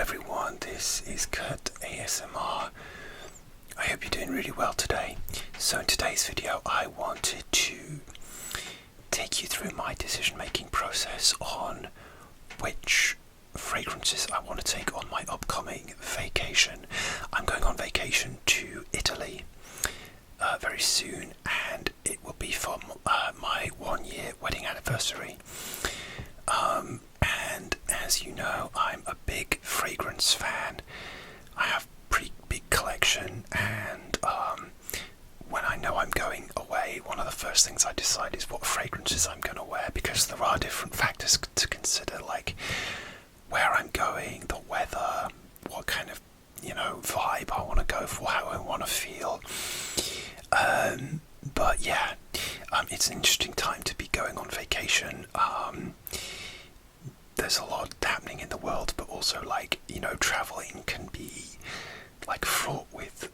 everyone, this is Kurt ASMR. I hope you're doing really well today. So in today's video I wanted to take you through my decision making process on which fragrances I want to take on my upcoming vacation. I'm going on vacation to Italy very soon, and it will be for my 1-year wedding anniversary. And as you know, I'm a big fragrance fan. I have a pretty big collection, and when I know I'm going away, one of the first things I decide is what fragrances I'm going to wear, because there are different factors to consider, like where I'm going, the weather, what kind of vibe I want to go for, how I want to feel. But yeah, it's an interesting time to be going on vacation. There's a lot happening in the world, but also traveling can be fraught with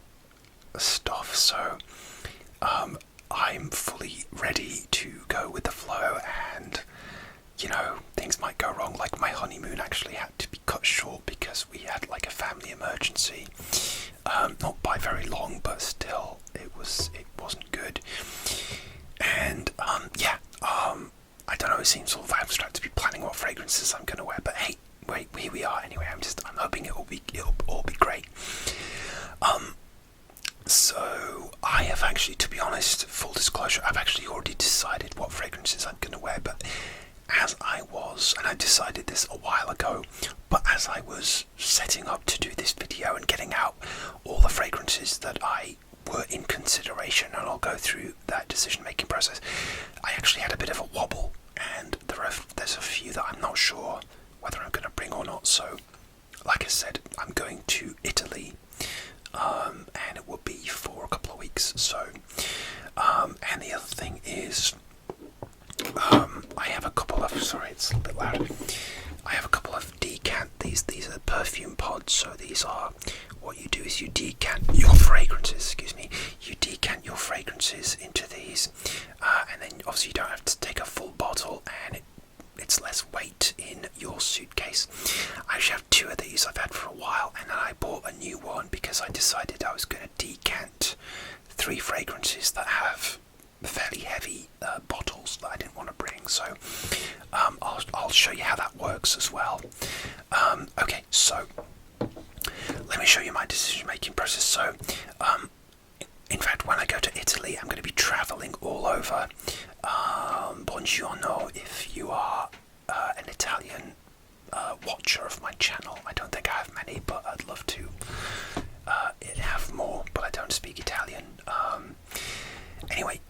stuff. So I'm fully ready to go with the flow, and things might go wrong. Like my honeymoon actually had to be cut short because we had a family emergency. Not by very long, but still it wasn't good. And I don't know, it seems sort of abstract to be planning what fragrances I'm going to wear, but hey, here we are anyway. I'm hoping it'll all be great. So I have actually, to be honest, full disclosure, I've actually already decided what fragrances I'm going to wear, but and I decided this a while ago, but as I was setting up to do this video and getting out all the fragrances that I were in consideration, and I'll go through that decision making process, I actually had a bit of a wobble, and there's a few that I'm not sure whether I'm going to bring or not. So like I said, I'm going to Italy, and it will be for a couple of weeks. So and the other thing is, I have a couple of, sorry, it's a little bit loud. I have a couple of these are perfume pods. So these are, what you do is you decant your fragrances, you decant your fragrances into these, and then obviously you don't have to take a full bottle, and it's less weight in your suitcase. I actually have 2 of these I've had for a while, and then I bought a new one because I decided I was going to decant 3 fragrances that have fairly heavy bottles that I didn't want to bring. So I'll show you how that works as well. Okay, so let me show you my decision making process. So in fact, when I go to Italy, I'm going to be traveling all over. Buongiorno if you are an Italian watcher of my channel. I don't think I have many, but I'd love to have more, but I don't speak Italian. Anyway,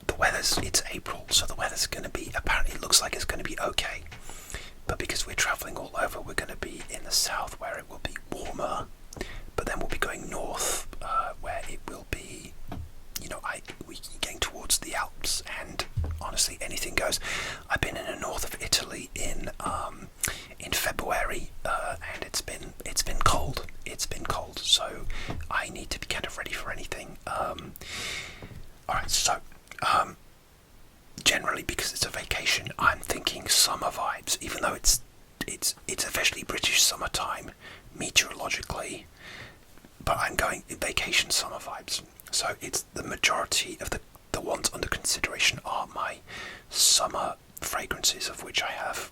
the weather's, it's April, so the weather's going to be, apparently it looks like it's going to be okay. But because we're travelling all over, we're going to be in the south where it will be warmer, but then we'll be going north where it will be, we're getting towards the Alps, and honestly, anything goes. I've been in the north of Italy in February, and it's been cold. It's been cold, so I need to be kind of ready for anything. Alright, so generally, because it's a vacation, I'm thinking summer vibes, even though it's officially British summertime meteorologically, but I'm going vacation summer vibes. So it's the majority of the ones under consideration are my summer fragrances, of which I have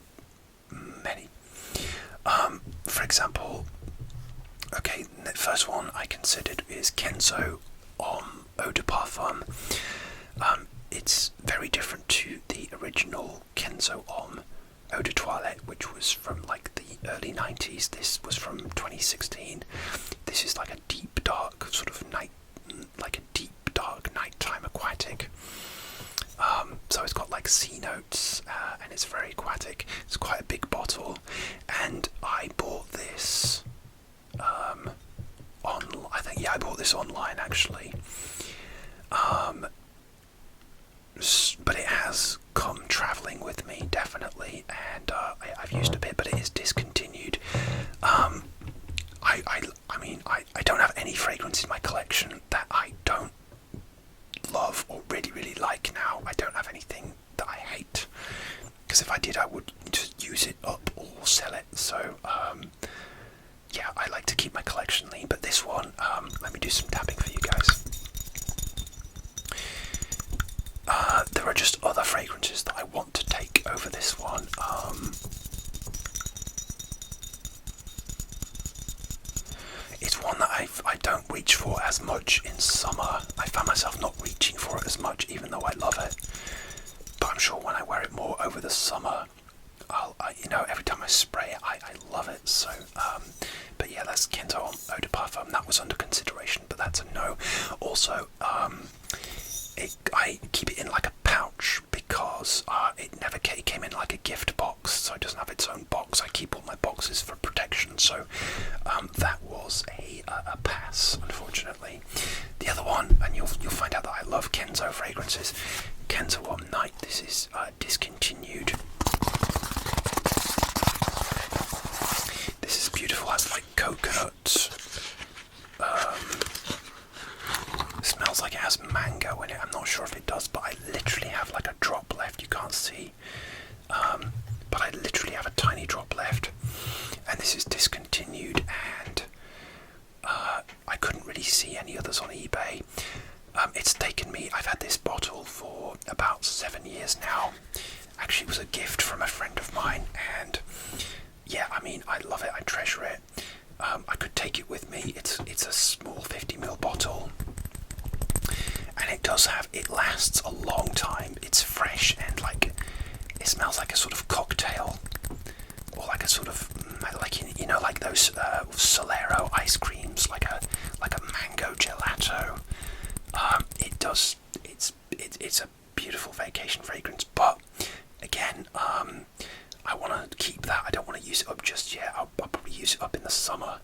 many. For example, okay, the first one I considered is Kenzo Homme Eau de Parfum. It's very different to the original Kenzo Homme Eau de Toilette, which was from the early 90s. This was from 2016. This is a deep dark sort of nighttime aquatic. So it's got sea notes, and it's very aquatic. It's quite a big bottle, and I bought this I bought this online actually. But it has come travelling with me, definitely, and I've used a bit, but it is discontinued. I don't have any fragrance in my collection that I don't love or really like now. I don't have anything that I hate, because if I did, I would just use it up or sell it. So yeah, I like to keep my collection lean. But this one, let me do some tapping for you guys. There are just other fragrances that I want to take over this one. It's one that I don't reach for as much in summer. I found myself not reaching for it as much, even though I love it. But I'm sure when I wear it more over the summer, every time I spray it, I love it. So, but yeah, that's Kento Eau de Parfum. That was under consideration, but that's a no. Also, I keep it in like a pouch because it came in like a gift box, so it doesn't have its own box. I keep all my boxes for protection, so that was a pass, unfortunately. The other one, and you'll find out that I love Kenzo fragrances. Kenzo One Night. This is discontinued. This is beautiful. It has like coconut. It smells like it has mango in it. I'm not sure if it does, but I literally have like a drop left. You can't see, but I literally have a tiny drop left. And this is discontinued, and I couldn't really see any others on eBay. It's taken me, I've had this bottle for about 7 years now. Actually, it was a gift from a friend of mine, and yeah, I mean, I love it, I treasure it. I could take it with me. It's a small 50ml bottle, and it lasts a long time. It's fresh, and like, it smells like a sort of cocktail, or like a sort of, like, like those Solero ice creams, like a mango gelato. It's a beautiful vacation fragrance, but again, I want to keep that. I don't want to use it up just yet. I'll probably use it up in the summer,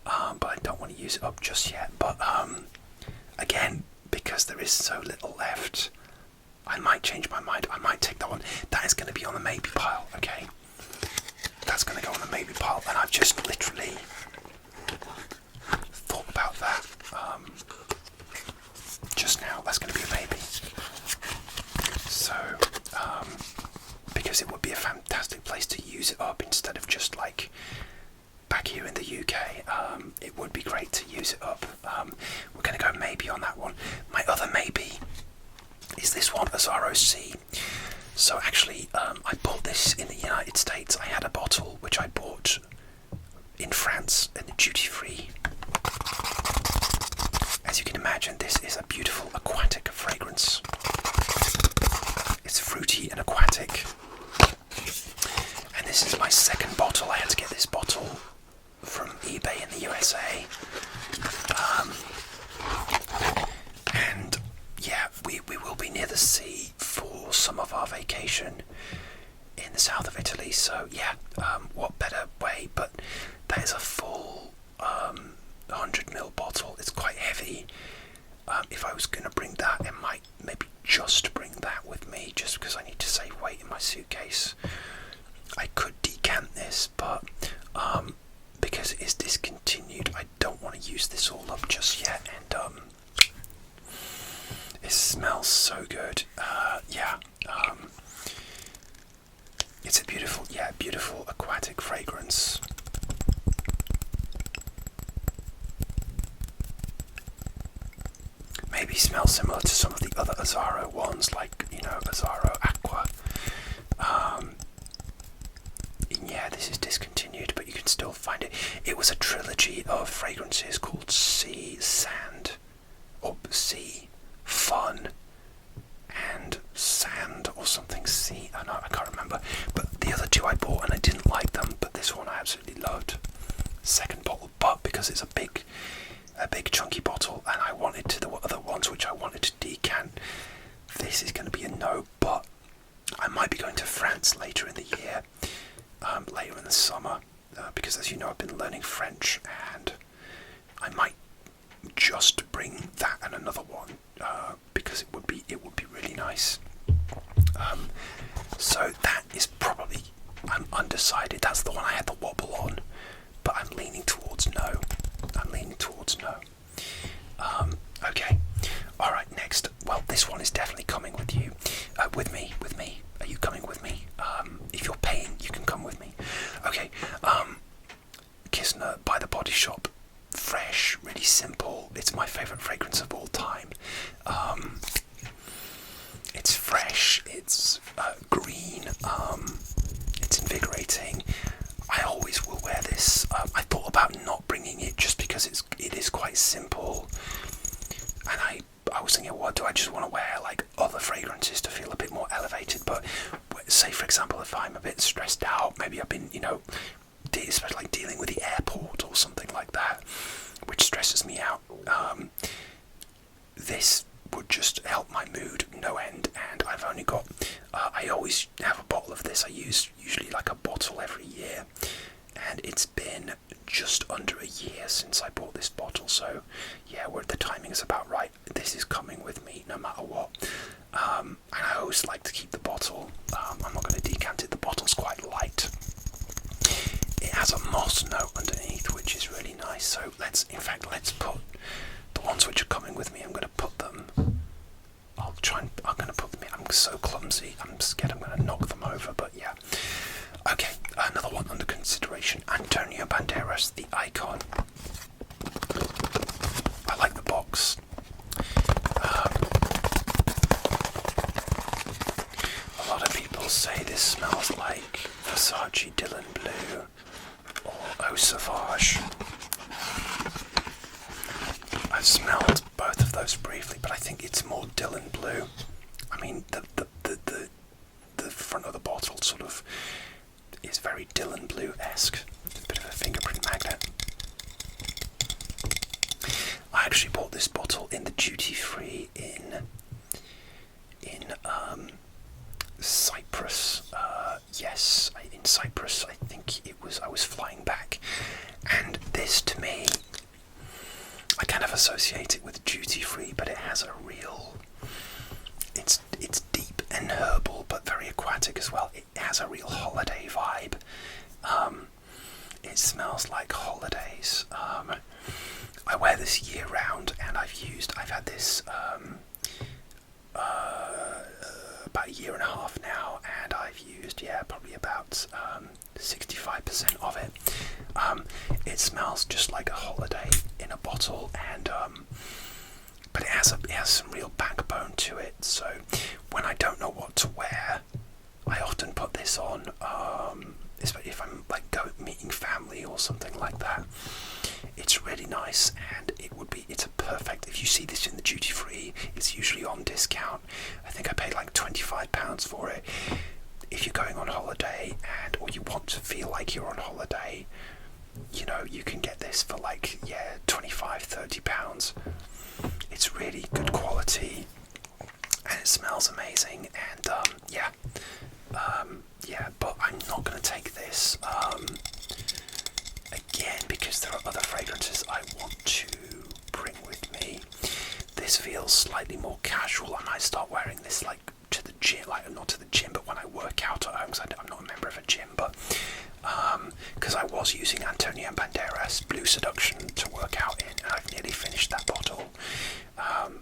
but I don't want to use it up just yet. But again, because there is so little left, I might change my mind. I might take that one. That is going to be on the maybe pile, okay? That's going to go on the maybe pile, and I've just literally thought about that just now. That's going to be a maybe. So, because it would be a fantastic place to use it up instead of just like back here in the UK. It would be great to use it up. We're going to go maybe on that one. My other maybe is this one, Azzaro C. So actually, I bought this in the United States. I had a bottle which I bought in France in the duty-free. As you can imagine, this is a beautiful aquatic fragrance. It's fruity and aquatic. And this is my second bottle. I had to get this bottle from eBay in the USA. And yeah, we will be near the sea for some of our vacation in the south of Italy. So yeah, what better way? But that is a full 100ml bottle. It's quite heavy. If I was going to bring that, I might maybe just bring that with me, just because I need to save weight in my suitcase. I could decant this, but because it is discontinued, I don't want to use this all up just yet. And it smells so good. It's a beautiful aquatic fragrance. Maybe smells similar to some of the other Azzaro ones, like, Azzaro Aqua. Yeah, this is discontinued, but you can still find it. It was a trilogy of fragrances called Sea, Sand, or Sea, Fun, and Sand, or something. Sea, I can't remember. But the other two I bought and I didn't like them, but this one I absolutely loved. Second bottle, but because it's a big chunky bottle, and I wanted to the other ones which I wanted to decant, this is going to be a no. But I might be going to France later in the year, later in the summer, because as you know, I've been learning French, and I might just bring that and another one, because it would be really nice. So that is probably, I'm undecided. That's the one I had the wobble on, but I'm leaning towards no. Okay. All right. Next. Well, this one is definitely coming with you. With me. Are you coming with me? If you're paying, you can come with me. Okay. Kisner by the Body Shop. Fresh, really simple. It's my favourite fragrance of all time. It's fresh, it's green, it's invigorating. I always will wear this. I thought about not bringing it just because it is quite simple, and I was thinking, what do I just want to wear like other fragrances to feel a bit more elevated? But say for example, if I'm a bit stressed out, maybe I've been, especially like dealing with the airport or something like that, which stresses me out, this would just help my mood no end. And I've only got, I always have a bottle of this. I use usually like a bottle every year, and it's been just under a year since I bought this bottle, so yeah, the timing is about right. This is coming with me no matter what, and I always like to keep the bottle. I'm not going to decant it. The bottle's quite light. It has a moss note underneath, which is really nice. So let's put the ones which are coming with me. I'm going to put them. I'm going to put them in. I'm so clumsy. I'm scared I'm going to knock them over. But yeah. Okay, another one under consideration. Antonio Banderas, the Icon. I like the box. A lot of people say this smells like Versace Dylan Blue or Eau Sauvage. I've smelled both of those briefly, but I think it's more Dylan Blue. I mean, the front of the bottle sort of is very Dylan Blue-esque. It's a bit of a fingerprint magnet. I actually bought this bottle in the duty-free in Cyprus. Yes, in Cyprus. I think I was flying back, and this to me, I kind of associate it with duty-free, but it has a real. It's deep and herbal, but very aquatic as well. It has a real holiday vibe. It smells like holidays. I wear this year round, and I've had this about a year and a half now, and I've used probably about 65% of it. It smells just like a holiday in a bottle, and but it has some real backbone to it. So when I don't know what to wear, I often put this on, especially if I'm like meeting family or something like that. It's really nice, and it's a perfect. If you see this in the duty free, it's usually on discount. I think I paid like £25 for it. If you're going on holiday or you want to feel like you're on holiday, you can get this for like £25-30. It's really good quality, and it smells amazing. And but I'm not going to take this again because there are other fragrances I want to bring with me. This feels slightly more casual. I might start wearing this like to the gym, like not to the gym, but when I work out at home, because I'm not a member of a gym, but because I was using Antonio Banderas Blue Seduction to work out in, and I've nearly finished that bottle.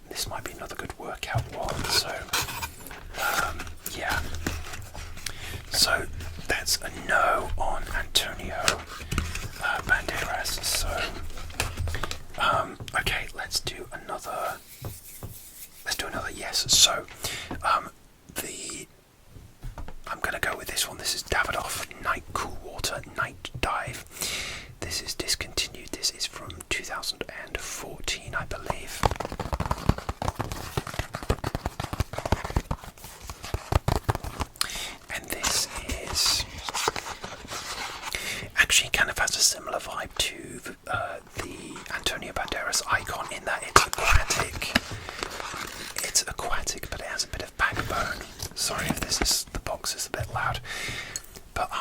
This might be another good workout one, so yeah. So that's a no on Antonio Banderas. So okay, let's do another yes. So I'm going to go with this one. This is Davidoff Night Cool Water Night Dive. This is discontinued. This is from 2014, I believe. And this is actually kind of has a similar vibe to the Antonio Banderas Icon in that it's aquatic. It's aquatic, but it has a bit of backbone. Sorry if the box is a bit loud, but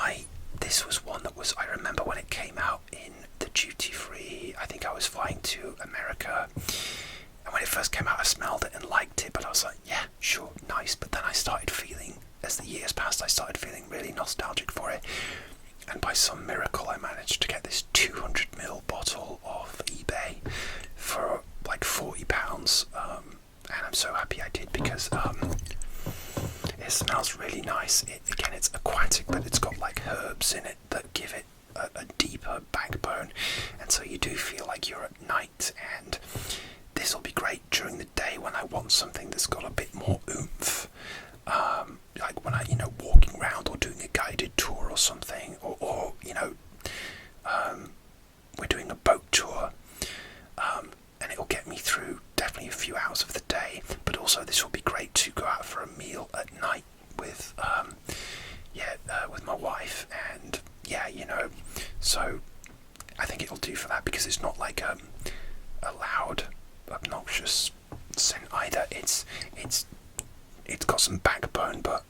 this was one that I remember when it came out in the duty free. I think I was flying to America, and when it first came out I smelled it and liked it, but I was like, yeah, sure, nice. But then I started feeling, as the years passed, I started feeling really nostalgic for it, and by some miracle I managed to get this 200ml bottle off eBay for like £40, and I'm so happy I did, because it smells really nice. Again, it's aquatic, but it's got like herbs in it that give it a deeper backbone. we're doing a boat tour, and it'll get me through definitely a few hours of the day. But also, this will be great to go out for a meal at night with, with my wife, and so I think it'll do for that, because it's not like a loud, obnoxious scent either. It's got some backbone, but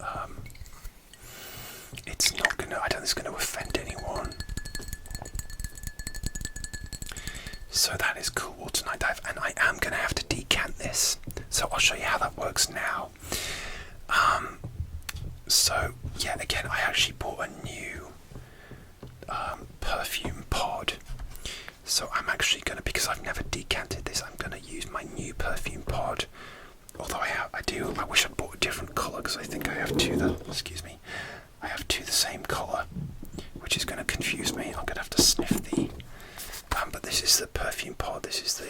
it's not gonna. I don't think it's gonna offend anyone. So that is Cool Water Night Dive, and I am gonna have to decant this. So I'll show you how that works now. So yeah, again, I actually bought a new perfume pod. So I'm actually gonna, because I've never decanted this, I'm gonna use my new perfume pod. Although I wish I'd bought a different colour, because I think I have two the same colour, which is going to confuse me. I'm going to have to sniff the. But this is the perfume pod. This is the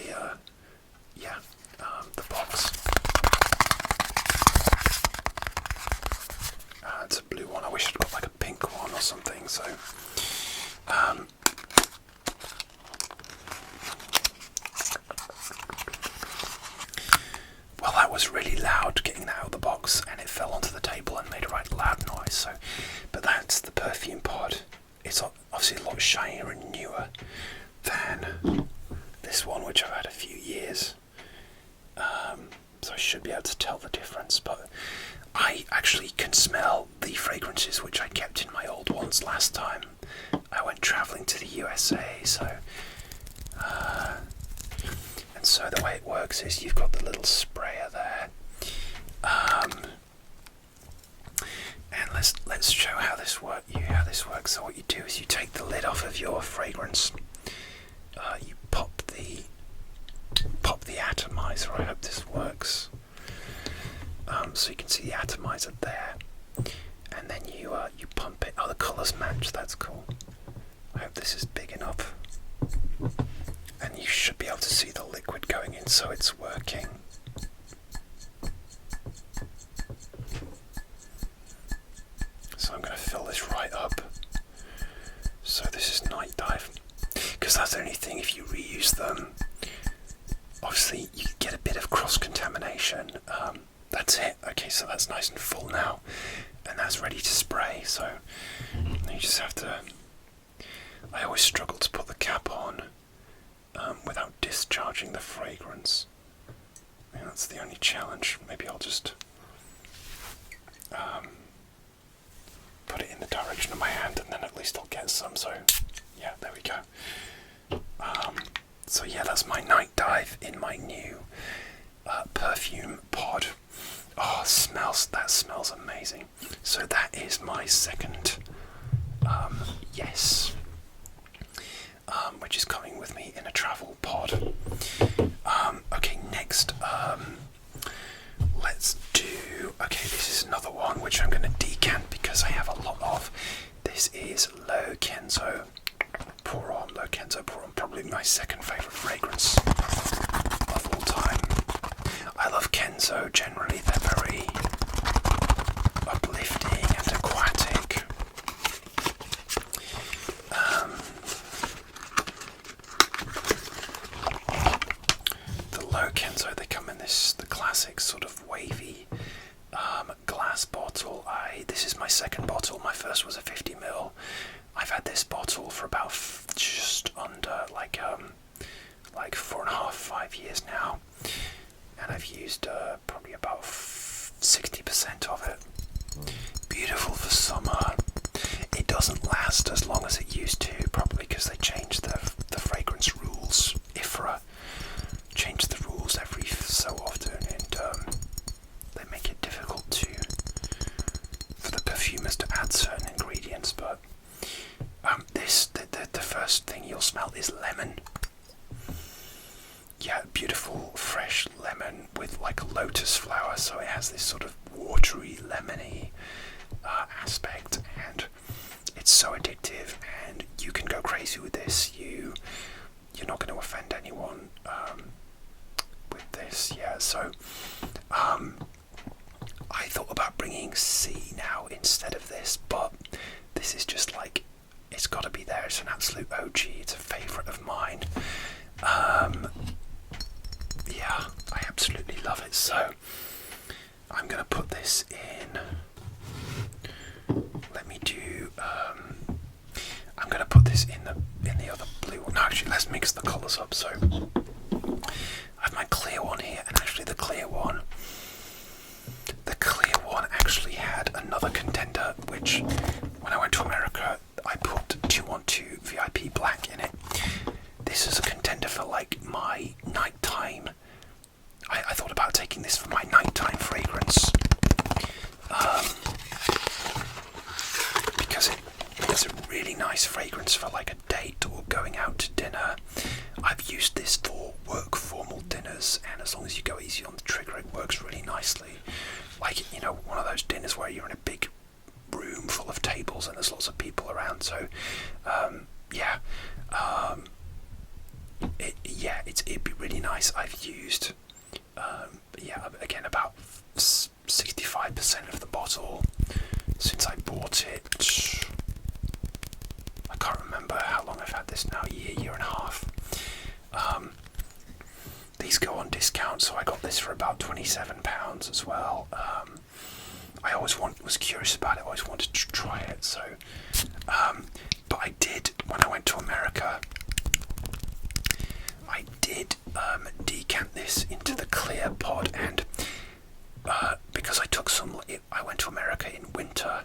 box. It's a blue one. I wish I'd got like a pink one or something. So. Well, that was really loud getting that out of the box, and it fell onto the table and made a right loud noise. So, but that's the perfume pod. It's obviously a lot shinier and newer than this one, which I've had a few years. So I should be able to tell the difference. But I actually can smell the fragrances which I kept in my old ones last time I went travelling to the USA. So. So the way it works is you've got the little sprayer there, and let's show how this works. So what you do is you take the lid off of your fragrance, you pop the atomizer. I hope this works. So you can see the atomizer there, and then you pump it. Oh, the colours match. That's cool. I hope this is big enough. And you should be able to see the liquid going in, so it's working. So I'm going to fill this right up. So this is Night Dive. Because that's the only thing, if you reuse them, obviously you get a bit of cross-contamination. That's it. Okay, so that's nice and full now. And that's ready to spray, so you just have to... I always struggle to put the cap on without discharging the fragrance. I mean, that's the only challenge. Maybe I'll just put it in the direction of my hand, and then at least I'll get some. So yeah, there we go. So yeah, that's my Night Dive in my new perfume pod. Oh, that smells amazing. So that is my second yes, which is coming with me in a travel pod. Okay, next, let's do, this is another one which I'm going to decant because I have a lot of. This is Low Kenzo Pour On. Low Kenzo Pour On, probably my second favourite fragrance of all time. I love Kenzo generally, they're very uplifting and aquatic. Kenzo, they come in the classic sort of wavy glass bottle. This is my second bottle. My first was a 50ml. I've had this bottle for about just under like 4.5, 5 years now, and I've used probably about 60% of it. Beautiful for summer. It doesn't last as long as it used to, probably because they changed the fragrance rules. IFRA change the rules every so often, and they make it difficult for the perfumers to add certain ingredients. But the first thing you'll smell is lemon. Yeah, beautiful fresh lemon with like a lotus flower, so it has this sort of watery, lemony aspect, and it's so addictive, and you can go crazy with this. You're not going to offend anyone with this. Yeah, so I thought about bringing C now instead of this, but this is just like it's got to be there. It's an absolute OG. It's a favourite of mine. Yeah, I absolutely love it. So I'm going to put this in. Let me do. I'm going to put this in the other blue one. No, actually, let's mix the colours up. So I have my clear one here, and actually the clear one actually had another contender, which when I went to America, I put 212 VIP Black in it. This is a contender for like my nighttime. I thought about taking this for my nighttime fragrance because it's a really nice fragrance for like a date or going out to dinner. I've used this for work formal dinners, and as long as you go easy on the trigger, it works really nicely. Like, you know, one of those dinners where you're in a big room full of tables and there's lots of people around. So, it'd be really nice. I've used, again, about 65% of the bottle since I bought it. I can't remember how long I've had this now. Year and a half. These go on discount, so I got this for about £27 as well. I always was curious about it. I always wanted to try it. So, but I did when I went to America. I did decant this into the clear pod, and because I went to America in winter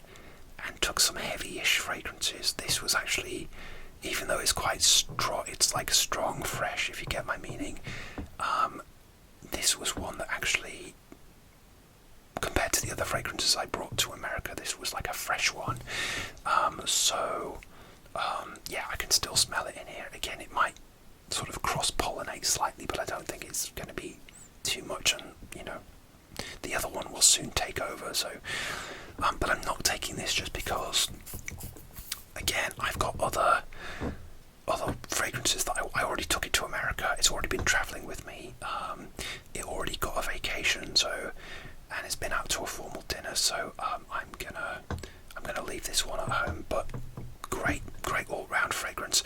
and took some heavy-ish fragrances. This was actually, even though it's quite strong, it's like strong fresh, if you get my meaning. This was one that actually, compared to the other fragrances I brought to America, this was like a fresh one. I can still smell it in here. Again, it might sort of cross-pollinate slightly, but I don't think it's going to be too much, and you know, the other one will soon take over. So, but I'm not taking this just because, again, I've got other fragrances that I already took it to America. It's already been travelling with me. It already got a vacation, and it's been out to a formal dinner. So I'm gonna leave this one at home. But great all-round fragrance.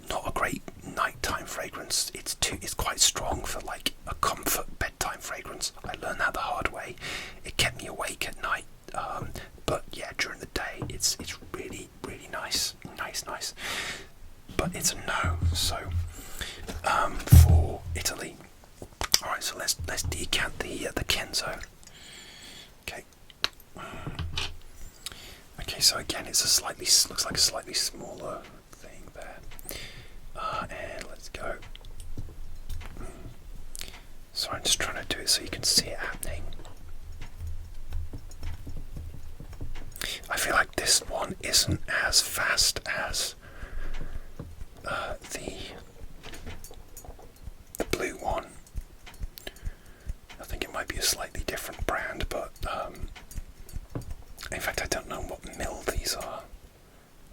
Not a great nighttime fragrance. It's quite strong for like a comfort bedtime fragrance. I learned that the hard way. It kept me awake at night. But yeah, during the day, it's really nice. But it's a no. So for Italy. All right, so let's decant the Kenzo. Okay, so again, looks like a slightly smaller thing there. And let's go. So I'm just trying to do it so you can see it happening. I feel like this one isn't as fast as the blue one. I think it might be a slightly different brand, but in fact I don't know what mil these are.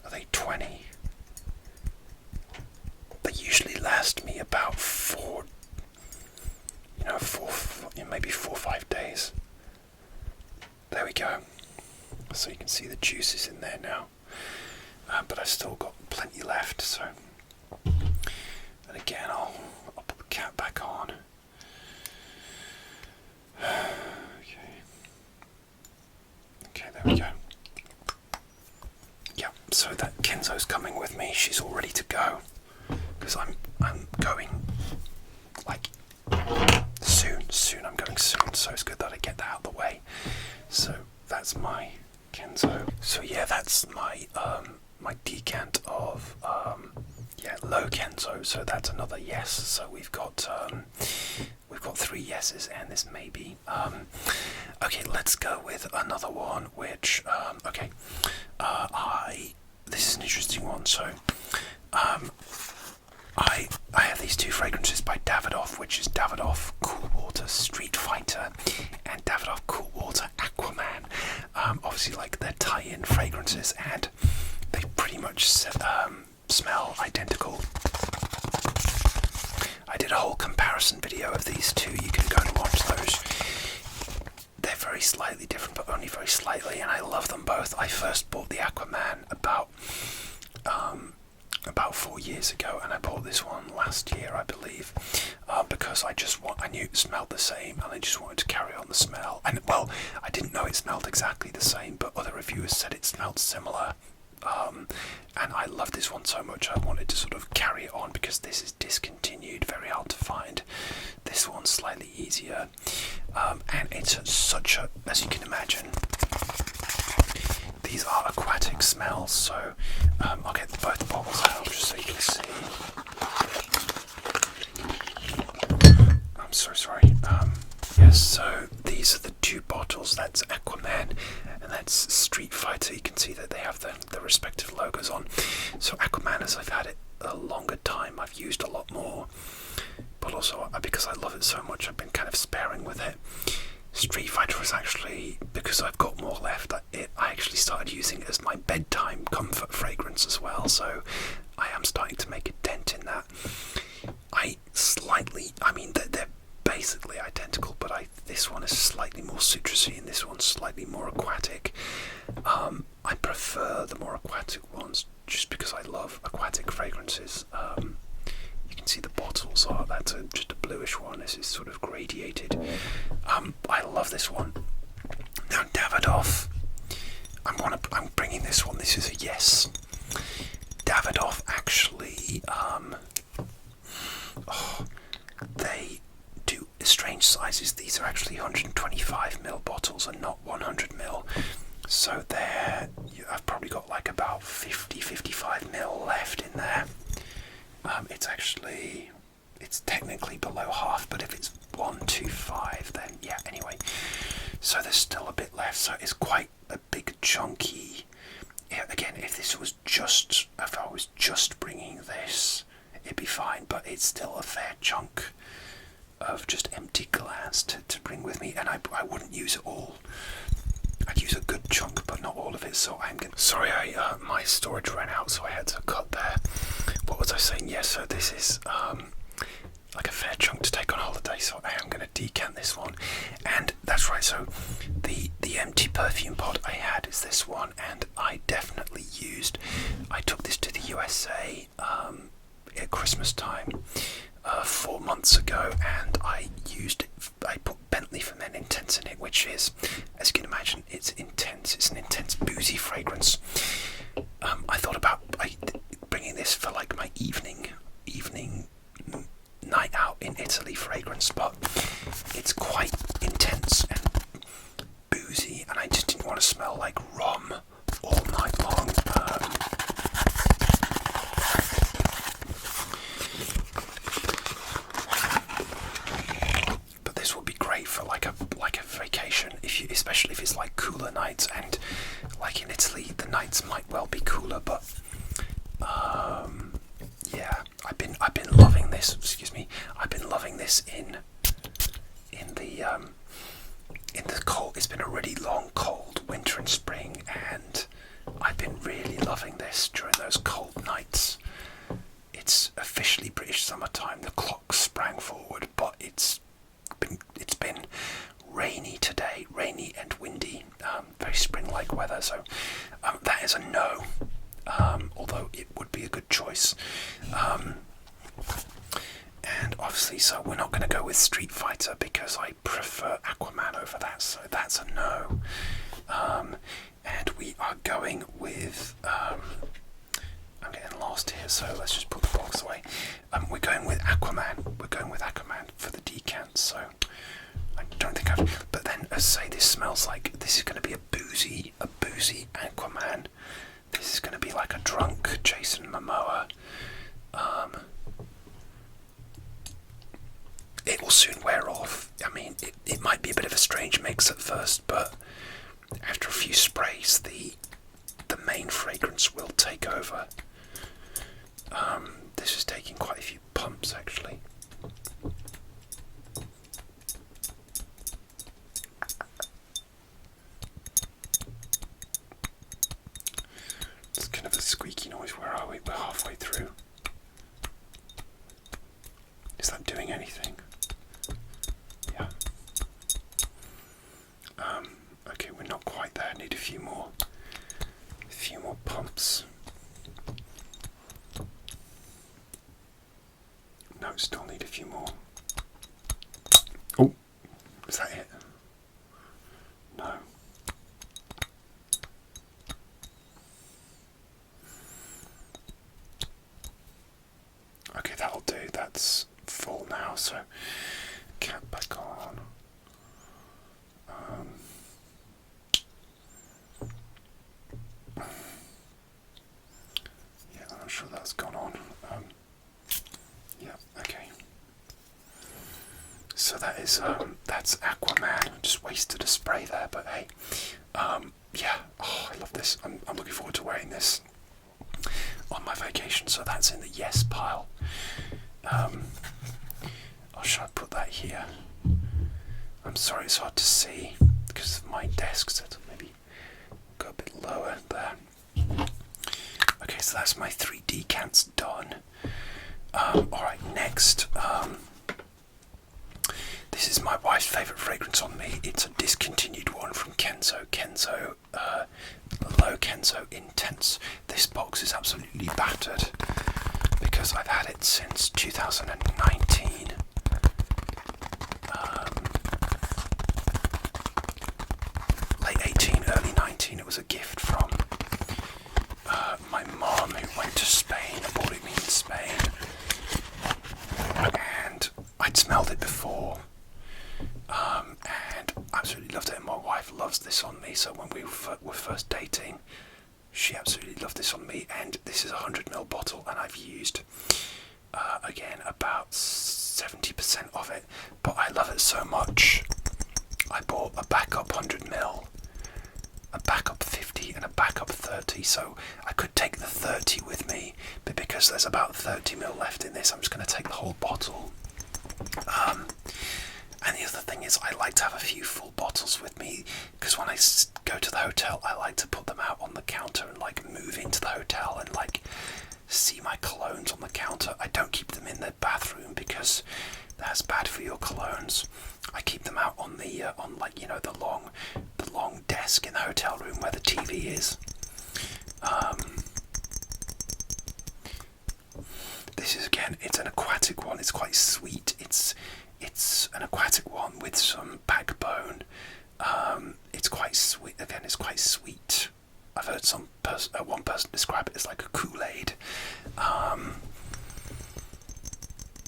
Are they 20? They usually last me about maybe 4 or 5 days. There we go. So you can see the juices in there now, but I've still got plenty left. So, and again, I'll put the cap back on. Okay, there we go. Yeah, so that Kenzo's coming with me. She's all ready to go because I'm going like soon. I'm going soon, so it's good that I get that out of the way. So that's my Kenzo. So yeah, that's my my decant of low Kenzo. So that's another yes. So we've got 3 yeses and this maybe. Okay, let's go with another one. Which this is an interesting one. So I have these 2 fragrances by Davidoff, which is Davidoff Cool Water Street Fighter and Davidoff Cool Water Aquaman. Obviously, like, they're tie-in fragrances, and they pretty much smell identical. I did a whole comparison video of these 2. You can go and watch those. They're very slightly different, but only very slightly, and I love them both. I first bought the Aquaman about about 4 years ago, and I bought this one last year, I believe, because I knew it smelled the same, and I just wanted to carry on the smell. And well, I didn't know it smelled exactly the same, but other reviewers said it smelled similar. And I love this one so much, I wanted to sort of carry it on because this is discontinued, very hard to find. This one's slightly easier, and it's such a, as you can imagine, these are aquatic smells, so I'll get both bottles out just so you can see. I'm so sorry. Yes, so these are the two bottles. That's Aquaman and that's Street Fighter. You can see that they have the respective logos on. So Aquaman, as I've had it a longer time, I've used a lot more, but also because I love it so much, I've been kind of sparing with it. Street Fighter was actually, because I've got more left, I actually started using it as my bedtime comfort fragrance as well, so I am starting to make a dent in that. They're basically identical, but this one is slightly more citrusy and this one's slightly more aquatic. I prefer the more aquatic ones just because I love aquatic fragrances. You can see the bottles are, that's just a bluish one, this is sort of gradiated. I love this one. Now Davidoff, I'm bringing this one, this is a yes. Davidoff actually, they do strange sizes. These are actually 125ml bottles and not 100ml. So I've probably got like about 55ml left in there. It's technically below half, but if it's 125, then yeah, anyway. So there's still a bit left, so it's quite a big chunky. Yeah, again, if I was just bringing this, it'd be fine, but it's still a fair chunk of just empty glass to bring with me, and I wouldn't use it all. I'd use a good chunk, but not all of it, so sorry, my storage ran out, so I had to cut there. What was I saying? Yes, so this is like a fair chunk to take on holiday, so I am going to decant this one. And that's right, so the empty perfume pod I had is this one, and I took this to the USA at Christmas time 4 months ago, and I put Bentley from Men Intense in it, which is, as you can imagine, it's intense. It's an intense boozy fragrance. I thought about bringing this for like my evening night out in Italy fragrance, but it's quite intense and boozy, and I just didn't want to smell like rum all night long. But this will be great for like a vacation, especially if it's like cooler nights, and like in Italy the nights might well be cooler, but yeah, I've been loving this. Excuse me. I've been loving this in the cold. It's been a really long, cold winter and spring, and I've been really loving this during those cold nights. It's officially British summertime. The clock sprang forward, but it's been rainy today, rainy and windy, very spring-like weather. So that is a no. Although it would be a good choice. And obviously, so we're not going to go with Street Fighter because I prefer Aquaman over that, so that's a no. And we are going with, I'm getting lost here, so let's just put the box away. We're going with Aquaman. We're going with Aquaman for the decant, so I don't think but then, as I say, this smells like, this is going to be a boozy Aquaman. This is going to be like a drunk Jason Momoa. It will soon wear off. I mean, it might be a bit of a strange mix at first, but after a few sprays, the main fragrance will take over. This is taking quite a few pumps, actually. It's kind of a squeaky noise. Where are we? We're halfway through. Is that doing anything? Yeah. Okay, we're not quite there. Need a few more pumps. still need a few more. Oh, is that it? No. Okay, that'll do. That's full now, so cap back on. Yeah, I'm sure that's gone on. Yeah, okay. So that is that's Aquaman. Just wasted a spray there, but hey, yeah. Oh, I love this. I'm looking forward to wearing this on my vacation. So that's in the yes pile. Should I put that here? I'm sorry, it's hard to see because of my desk, so maybe go a bit lower there. Okay, so that's my 3 decants done. Alright, next. This is my wife's favourite fragrance on me. It's a discontinued one from Kenzo. Low Kenzo Intense. This box is absolutely battered because I've had it since 2019. Late 18, early 19. It was a gift from my mom who went to Spain. I bought it me in Spain, and I'd smelled it before, and absolutely loved it. And my wife loves this on me. So when we were first dating, she absolutely loved this on me. And this is a 100ml bottle, and I've used again about 70% of it. But I love it so much, I bought a backup 100ml, a backup 50 and a backup 30, so I could take the 30 with me, but because there's about 30ml left in this, I'm just going to take the whole bottle. And the other thing is, I like to have a few full bottles with me, because when I go to the hotel, I like to put them out on the counter and like move into the hotel and like see my colognes on the counter. I don't keep them in the bathroom because that's bad for your colognes. I keep them out on the on, like, you know, the long desk in the hotel room where the TV is. This is, again, it's an aquatic one. It's quite sweet. It's an aquatic one with some backbone. It's quite sweet. Again, it's quite sweet. I've heard one person describe it as like a Kool-Aid,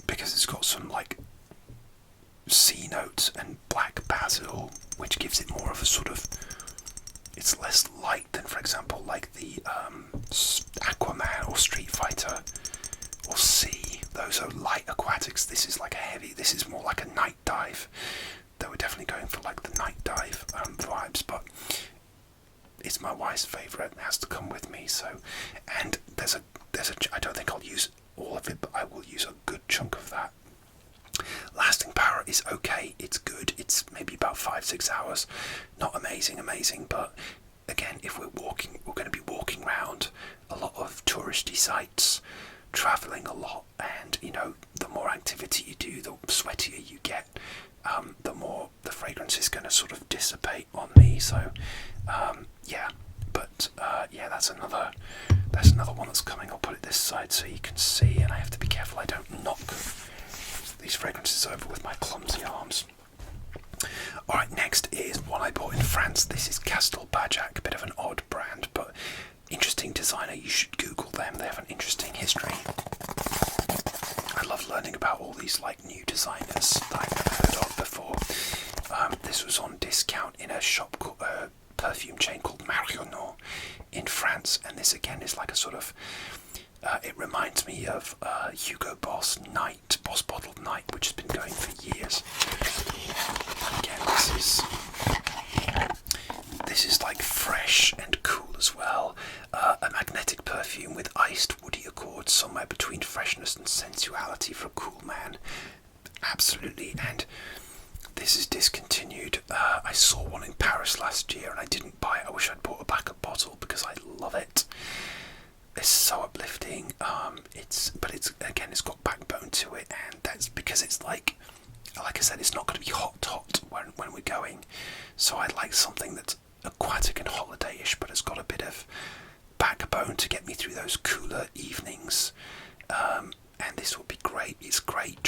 because it's got some like sea notes and black basil, which gives it more of a sort of, it's less light than, for example, like the Aquaman or Street Fighter or Sea. Those are light aquatics. This is like a heavy, this is more like a night dive. They were definitely going for like the night dive vibes, but it's my wife's favourite. It has to come with me. So, and there's a I don't think I'll use all of it, but I will use a good chunk of that. Lasting power is okay, it's good, it's maybe about 5-6 hours, not amazing, but again, if we're going to be walking around a lot of touristy sites, travelling a lot, and you know, the more activity you do, the sweatier you get, the more the fragrance is going to sort of dissipate on me. So yeah, but yeah, that's another one that's coming. I'll put it this side so you can see, and I have to be careful I don't knock these fragrances over with my clumsy arms. Alright, next is one I bought in France. This is Castel Bajac, a bit of an odd brand, but interesting designer. You should Google them, they have an interesting history. I love learning about all these like new designers that I've never heard of before. This was on discount in a shop called perfume chain called Marionneau in France, and this again is like a sort of it reminds me of Hugo Boss bottled Night, which has been going for years. And again, this is like fresh and cool as well. A magnetic perfume with iced woody accords, somewhere between freshness and sensuality for a cool man. Absolutely. And this is discontinued. I saw one in Paris last year and I didn't buy it. I wish I'd bought a backup bottle because I love it. It's so uplifting. But it's got backbone to it, and that's because it's like I said, it's not going to be hot when we're going. So I like something that's aquatic and holiday-ish, but it's got a bit of backbone to get me through those cooler evenings. And this will be great. It's great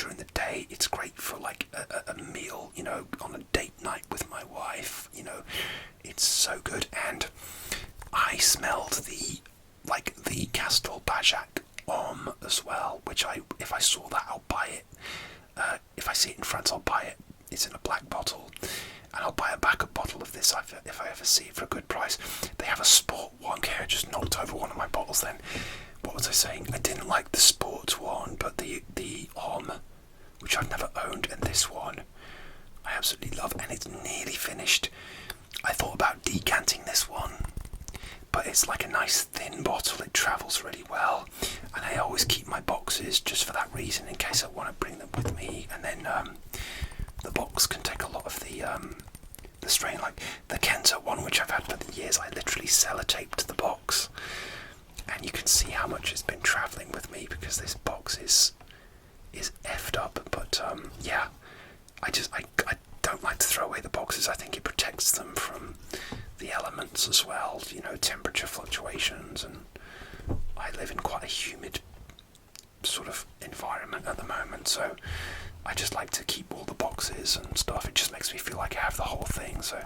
like a meal, you know, on a date night with my wife. You know, it's so good. And I smelled the Castel Bajac as well, which if I saw that, I'll buy it. If I see it in France, I'll buy it. It's in a black bottle, and I'll buy a backup bottle of this if I ever see it for a good price. They have a sport one. Okay, I just knocked over one of my bottles then. What was I saying? I didn't like the sport one, but the which I've never owned, and this one I absolutely love, and it's nearly finished. I thought about decanting this one, but it's like a nice thin bottle, it travels really well, and I always keep my boxes just for that reason, in case I want to bring them with me, and then the box can take a lot of the strain. Like the Kenta one, which I've had for the years, I literally sellotaped the box, and you can see how much it's been travelling with me, because this box is effed up. But yeah, I don't like to throw away the boxes. I think it protects them from the elements as well, you know, temperature fluctuations, and I live in quite a humid sort of environment at the moment, so I just like to keep all the boxes and stuff. It just makes me feel like I have the whole thing. So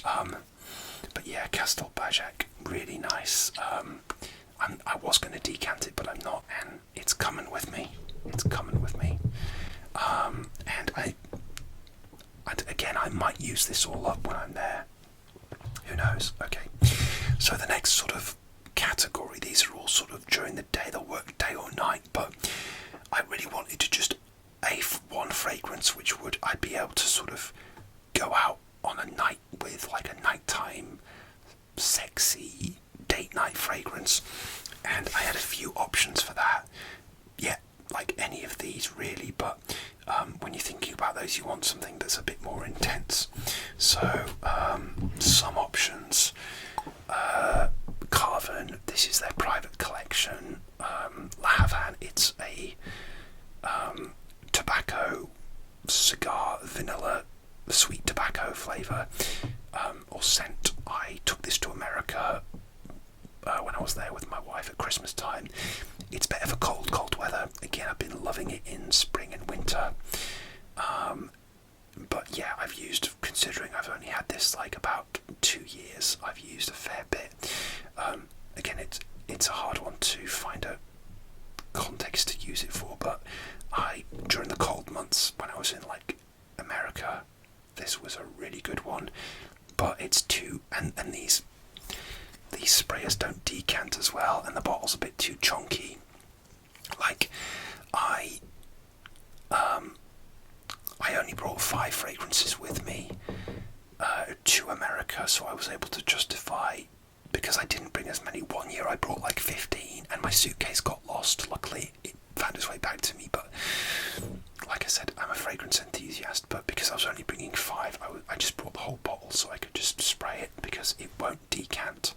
but yeah, Castel Bajac, really nice. I was going to decant it, but I'm not, and it's coming with me. And again, I might use this all up when I'm there. Who knows? Okay. So the next sort of category, these are all sort of during the day, they'll work day or night, but I really wanted to just one fragrance which I'd be able to sort of go out on a night with, like a nighttime sexy date night fragrance, and I had a few options for that. Yeah, like any of these really, but when you're thinking about those, you want something that's a bit more intense. So some options. Carven, this is their private collection. La Havane, it's a tobacco, cigar, vanilla, sweet tobacco flavour, or scent. I took this to America when I was there with my wife at Christmas time. It's better for cold weather. Again, I've been loving it in spring and winter. But yeah, considering I've only had this like about 2 years, I've used a fair bit. Again, it's a hard one to find a context to use it for, but during the cold months when I was in like America, this was a really good one. But it's too, and these sprayers don't decant as well, and the bottle's a bit too chunky. Like I only brought 5 fragrances with me to America, so I was able to justify, because I didn't bring as many one year, I brought like 15, and my suitcase got lost. Luckily it found its way back to me, but like I said, I'm a fragrance enthusiast, but because I was only bringing 5, I just brought the whole bottle so I could just spray it, because it won't decant.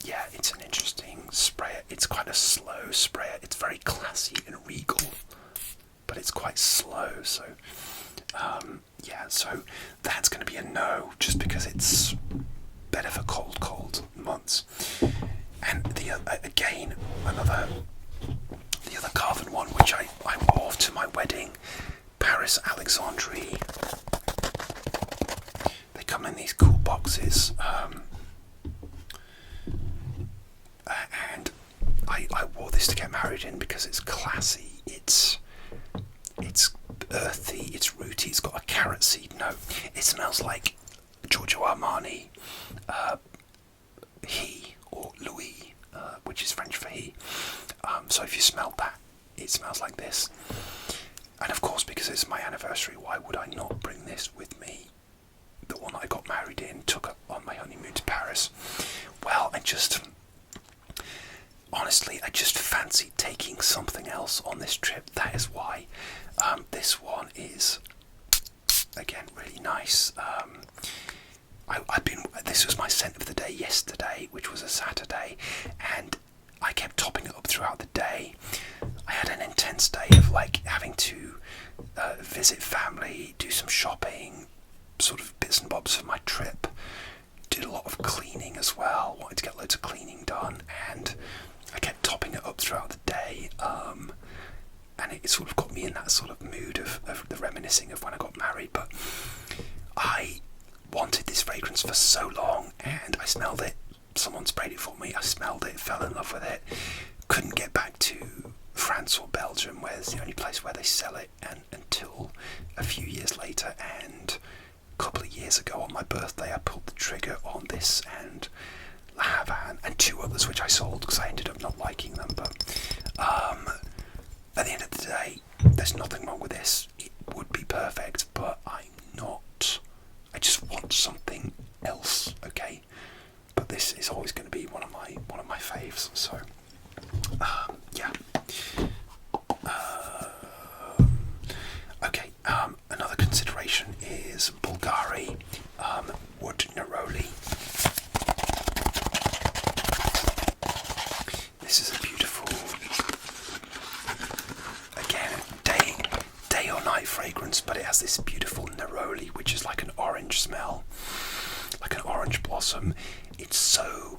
Yeah, it's an interesting sprayer. It's quite a slow sprayer. It's very classy and regal, but it's quite slow. So yeah, so that's going to be a no, just because it's better for cold months. And the other Carven one, which I wore to my wedding, Paris Alexandrie. They come in these cool boxes, and I wore this to get married in because it's classy. It's earthy. It's rooty. It's got a carrot seed note. It smells like Giorgio Armani, he, or Louis, which is French for he. So if you smell that, it smells like this. And of course, because it's my anniversary, why would I not bring this with me? The one I got married in, took up on my honeymoon to Paris. Well, honestly, I just fancied taking something else on this trip. That is why. This one is, again, really nice. This was my scent of the day yesterday, which was a Saturday, and I kept topping it up throughout the day. I had an intense day of like having to visit family, do some shopping, sort of bits and bobs for my trip. Did a lot of cleaning as well, wanted to get loads of cleaning done, and I kept topping it up throughout the day, and it sort of got me in that sort of mood of the reminiscing of when I got married. But I wanted this fragrance for so long, and I smelled it. Someone sprayed it for me. I smelled it, fell in love with it. Couldn't get back to France or Belgium, where it's the only place where they sell it, and until a few years later. And a couple of years ago on my birthday, I pulled the trigger on this and La Havane and 2 others which I sold because I ended up not liking them. But at the end of the day, there's nothing wrong with this. It would be perfect, but I'm not. I just want something else, okay? But this is always going to be one of my faves. So yeah. Okay. Another consideration is Bulgari Wood Neroli. This is a beautiful, again, day or night fragrance, but it has this beautiful neroli, which is like an orange smell, like an orange blossom. It's so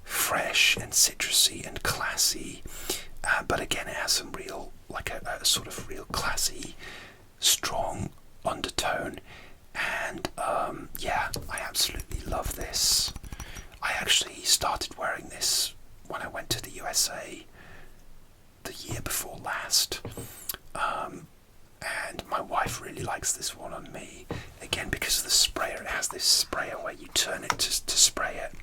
fresh and citrusy and classy, but again, it has some real, like a sort of real classy, strong undertone. And yeah, I absolutely love this. I actually started wearing this when I went to the USA the year before last, and my wife really likes this one on me, again because of the sprayer. It has this sprayer where you turn it to spray it.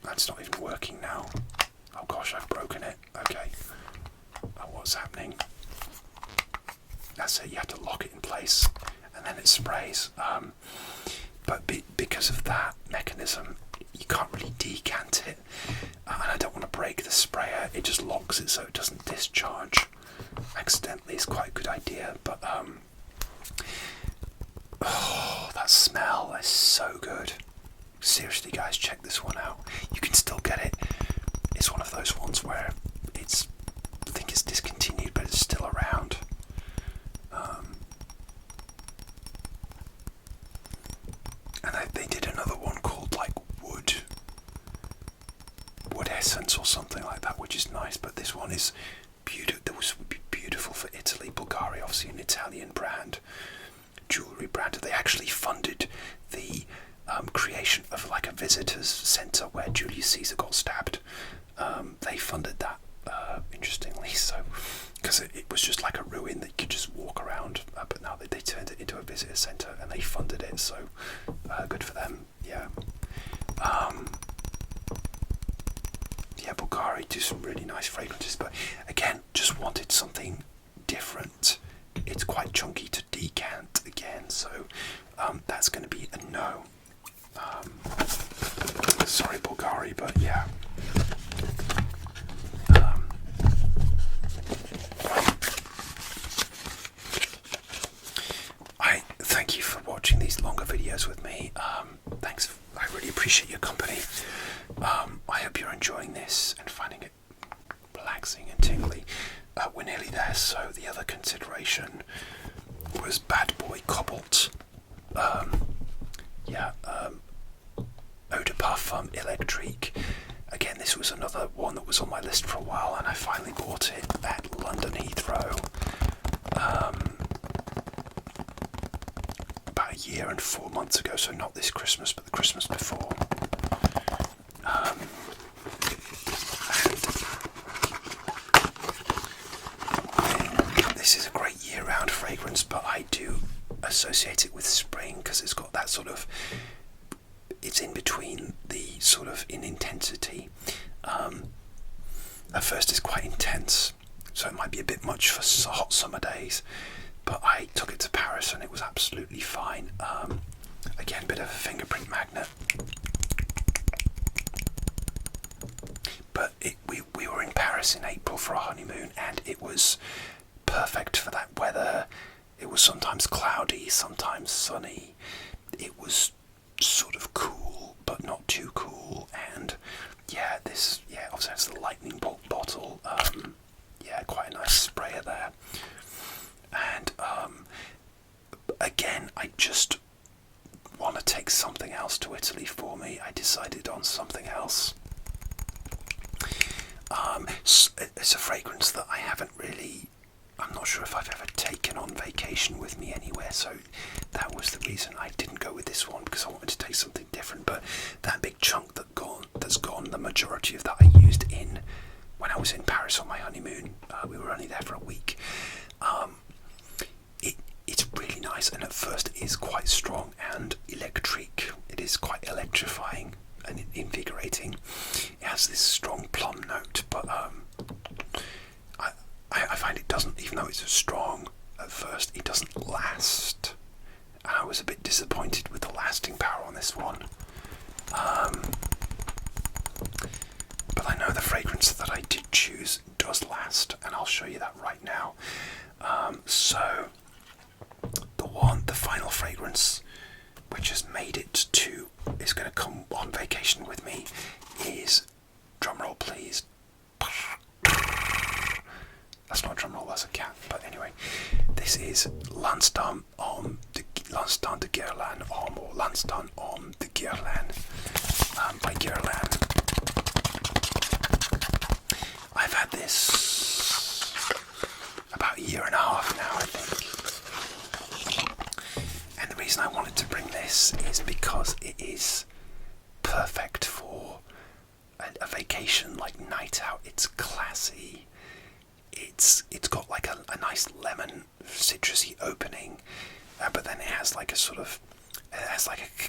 That's not even working now. Oh gosh, I've broken it. Okay. Oh, what's happening? That's it, you have to lock it in place and then it sprays. But because of that mechanism, you can't really decant it, and I don't want to break the sprayer. It just locks it so it doesn't discharge accidentally. It's quite a good idea. But oh, that smell is so good. Seriously guys, check this one out. You can still get it. It's one of those ones where I think it's discontinued, but it's still around. And they did another one called like wood essence or something like that, which is nice. But this one is beautiful. This would be beautiful for Italy. Bulgari, obviously an Italian brand, jewellery brand. They actually funded the creation of like a visitors centre where Julius Caesar got stabbed. They funded that, interestingly, so because it was just like a ruin that you could just walk around, but now they turned it into a visitor centre and they funded it, so good for them. Yeah. Yeah, Bulgari do some really nice fragrances, but again, just wanted something different. It's quite chunky to decant again, so that's going to be a no. Sorry, Bulgari, but yeah. I thank you for watching these longer videos with me. Thanks, I really appreciate your company. I hope you're enjoying this and finding it relaxing and tingly. We're nearly there, so the other consideration was Bad Boy Cobalt. Eau de Parfum Electrique. Again, this was another one that was on my list for a while, and I finally bought it at London Heathrow about a year and 4 months ago, so not this Christmas, but the Christmas before. And this is a great year-round fragrance, but I do associate it with spring because it's got that sort of, it's in between the sort of in intensity. At first it's quite intense, so it might be a bit much for hot summer days, but I took it to Paris and it was absolutely fine. Again, a bit of a fingerprint magnet, but we were in Paris in April for our honeymoon, and it was perfect for that weather. It was sometimes cloudy, sometimes sunny. It was sort of cool, but not too cool. And yeah, obviously it's the lightning bolt bottle. Yeah, quite a nice sprayer there. And again, I just want to take something else to Italy for me. I decided on something else. it's a fragrance that I haven't really, I'm not sure if I've ever taken on vacation with me anywhere, so that was the reason I didn't go with this one, because I wanted to take something different. But that big chunk that's gone, the majority of that I used in when I was in Paris on my honeymoon. We were only there for a week. It's really nice, and at first it is quite strong and electric. It is quite electrifying and invigorating. It has this strong plum note, but I find it doesn't, even though it's strong at first, it doesn't last. And I was a bit disappointed with the lasting power on this one. But I know the fragrance that I did choose does last, and I'll show you that right now. So the final fragrance, which has made it to, is going to come on vacation with me, is, drumroll please. That's not a drumroll, that's a cat. But anyway, this is Lansdowne de Guerlain, or Lansdowne de Guerlain, by Guerlain. I've had this about a year and a half now, I think. And the reason I wanted to bring this is because it is perfect for a vacation, like night out. It's classy. It's got like a nice lemon citrusy opening, but then it has like a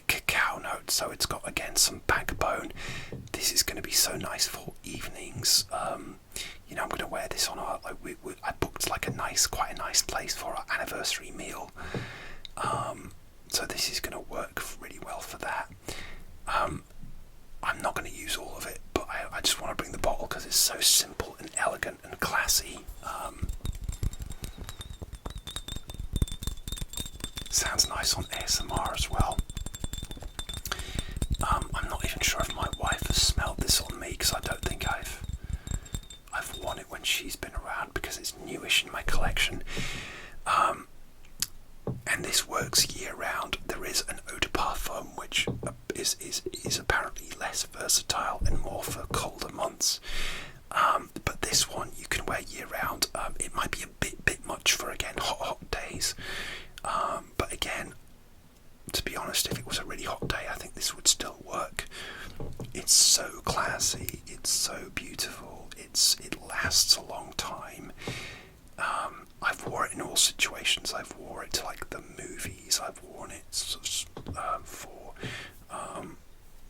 cacao note, so it's got again some backbone. This is going to be so nice for evenings. I'm going to wear this on I booked like quite a nice place for our anniversary meal. So this is going to work really well for that. I'm not going to use all of it, but I just want to bring the bottle because it's so simple and elegant and classy. Sounds nice on ASMR as well. I'm not even sure if my wife has smelled this on me, because I don't think I've worn it when she's been around, because it's newish in my collection. And this works year round. There is an eau de parfum which is apparently less versatile and more for colder months. But this one you can wear year round. It might be a bit much for, again, hot days. But again, to be honest, if it was a really hot day, I think this would still work. It's so classy. It's so beautiful. It lasts a long time. I've worn it in all situations. I've worn it to like the movies. I've worn it for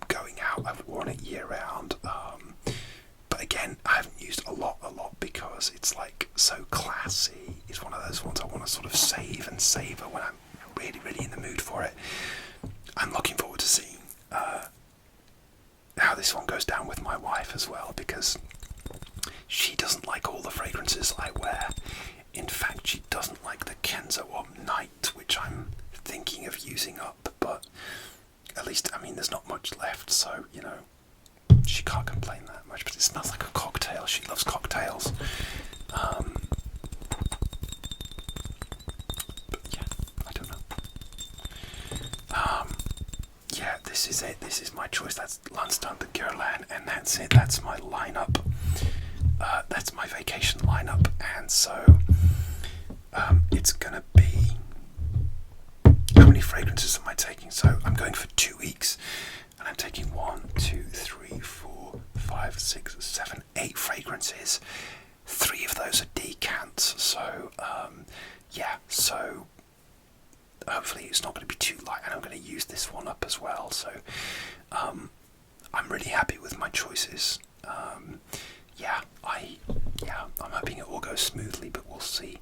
going out. I've worn it year round. But again, I haven't used a lot because it's like so classy. It's one of those ones I want to sort of save and savour when I'm really in the mood for it. I'm looking forward to seeing how this one goes down with my wife as well, because she doesn't like all the fragrances I wear. In fact, she doesn't like the Kenzo Night, which I'm thinking of using up, but at least, I mean, there's not much left, so, she can't complain that much. But it smells like a cocktail. She loves cocktails. But yeah, I don't know. Yeah, this is it. This is my choice. That's Lansdowne de Guerlain, and that's it. That's my lineup. That's my vacation lineup, and so it's gonna be, how many fragrances am I taking? So I'm going for 2 weeks, and I'm taking 1, 2, 3, 4, 5, 6, 7, 8 fragrances. 3 of those are decants, so so hopefully it's not going to be too light, and I'm going to use this one up as well. So I'm really happy with my choices. I'm hoping it all goes smoothly, but we'll see.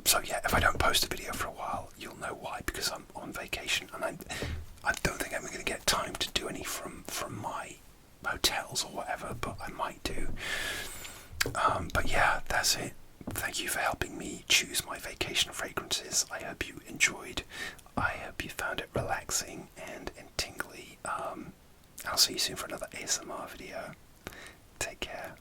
So yeah, if I don't post a video for a while, you'll know why, because I'm on vacation, and I don't think I'm going to get time to do any from my hotels or whatever, but I might do. But yeah, that's it. Thank you for helping me choose my vacation fragrances. I hope you enjoyed. I hope you found it relaxing and tingly. I'll see you soon for another ASMR video. Take care.